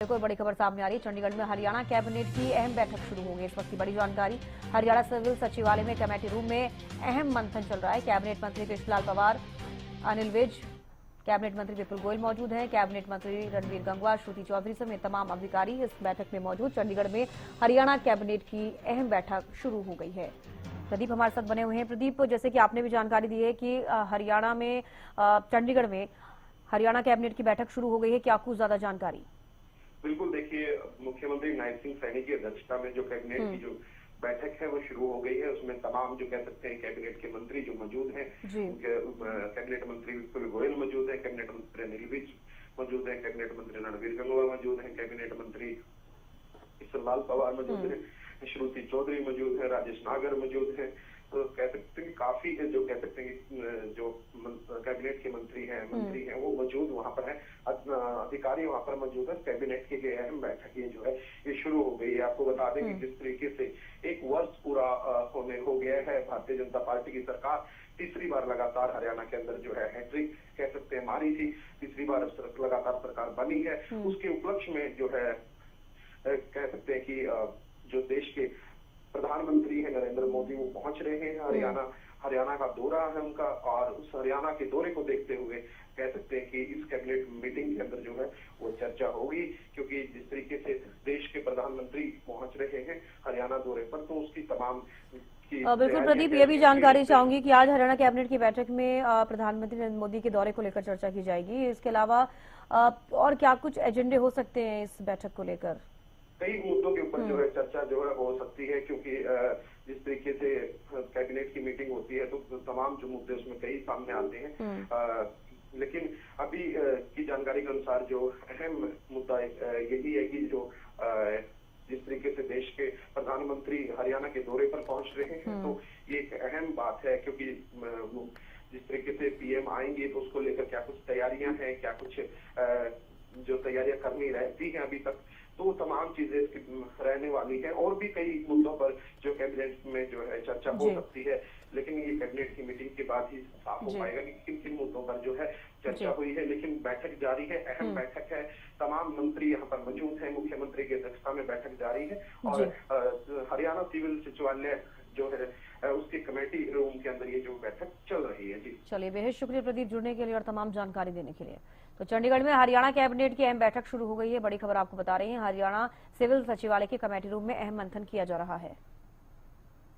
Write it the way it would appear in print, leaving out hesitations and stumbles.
कोई बड़ी खबर सामने आ रही है। चंडीगढ़ में हरियाणा कैबिनेट की अहम बैठक शुरू हो गई। इस वक्त की बड़ी जानकारी। हरियाणा सिविल सचिवालय में कमेटी रूम में अहम मंथन चल रहा है। कैबिनेट मंत्री कृष्णलाल पंवार, अनिल विज, कैबिनेट मंत्री विपुल गोयल मौजूद हैं। कैबिनेट मंत्री रणवीर गंगवा, श्रुति चौधरी समेत तमाम अधिकारी इस बैठक में मौजूद। चंडीगढ़ में हरियाणा कैबिनेट की अहम बैठक शुरू हो गई है। प्रदीप हमारे साथ बने हुए हैं। प्रदीप, जैसे कि आपने भी जानकारी दी है कि हरियाणा में चंडीगढ़ में हरियाणा कैबिनेट की बैठक शुरू हो गई है, क्या कुछ ज्यादा जानकारी? बिल्कुल, देखिए, मुख्यमंत्री नायब सिंह सैनी की अध्यक्षता में जो कैबिनेट की जो बैठक है वो शुरू हो गई है। उसमें तमाम जो कह सकते हैं कैबिनेट के मंत्री जो मौजूद हैं, कैबिनेट मंत्री विपुल गोयल मौजूद है, कैबिनेट मंत्री अनिल विज मौजूद है, कैबिनेट मंत्री रणवीर गंगवा मौजूद है, कैबिनेट मंत्री कृष्णलाल पंवार मौजूद है, श्रुति चौधरी मौजूद है, राजेश नागर मौजूद है। तो कह सकते हैं काफी जो कह सकते हैं जो कैबिनेट के मंत्री हैं वो मौजूद वहां पर है, अधिकारी वहां पर मौजूद है। कैबिनेट की अहम बैठक ये जो है ये शुरू हो गई है। आपको बता दें कि जिस तरीके से एक वर्ष पूरा हो गया है, भारतीय जनता पार्टी की सरकार तीसरी बार लगातार हरियाणा के अंदर जो है हैट्रिक कह सकते हैं मारी थी, तीसरी बार लगातार सरकार बनी है। उसके उपलक्ष्य में जो है कह सकते हैं कि जो देश के प्रधानमंत्री है नरेंद्र मोदी वो पहुंच रहे हैं हरियाणा का दौरा है उनका, और उस हरियाणा के दौरे को देखते हुए कह सकते हैं कि इस कैबिनेट मीटिंग के अंदर जो है वो चर्चा होगी, क्योंकि जिस तरीके से देश के प्रधानमंत्री पहुंच रहे हैं हरियाणा दौरे पर, तो उसकी तमाम बिल्कुल प्रदीप, ये भी जानकारी चाहूंगी कि आज हरियाणा कैबिनेट की बैठक में प्रधानमंत्री नरेंद्र मोदी के दौरे को लेकर चर्चा की जाएगी। इसके अलावा और क्या कुछ एजेंडे हो सकते हैं इस बैठक को लेकर? कई मुद्दों के ऊपर जो है चर्चा जो है हो सकती है, क्योंकि जिस तरीके से कैबिनेट की मीटिंग होती है तो तमाम जो मुद्दे उसमें कई सामने आते हैं। लेकिन अभी की जानकारी के अनुसार जो अहम मुद्दा यही है कि जो जिस तरीके से देश के प्रधानमंत्री हरियाणा के दौरे पर पहुंच रहे हैं, तो ये एक अहम बात है, क्योंकि जिस तरीके से पीएम आएंगे तो उसको लेकर क्या कुछ तैयारियां हैं, क्या कुछ जो तैयारियां करनी रहती हैं अभी तक, तो तमाम चीजें रहने वाली है। और भी कई मुद्दों पर जो कैबिनेट में जो है चर्चा हो सकती है, लेकिन ये कैबिनेट की मीटिंग के बाद ही साफ हो पाएगा कि किन किन मुद्दों पर जो है चर्चा हुई है। लेकिन बैठक जारी है, अहम बैठक है, तमाम मंत्री यहाँ पर मौजूद हैं, मुख्यमंत्री की अध्यक्षता में बैठक जारी है, और हरियाणा सिविल सचिवालय जो है उसकी कमेटी रूम के अंदर ये जो बैठक चल रही है। जी चलिए, बेहद शुक्रिया प्रदीप जुड़ने के लिए और तमाम जानकारी देने के लिए। तो चंडीगढ़ में हरियाणा कैबिनेट की अहम बैठक शुरू हो गई है। बड़ी खबर आपको बता रही है, हरियाणा सिविल सचिवालय के कमेटी रूम में अहम मंथन किया जा रहा है।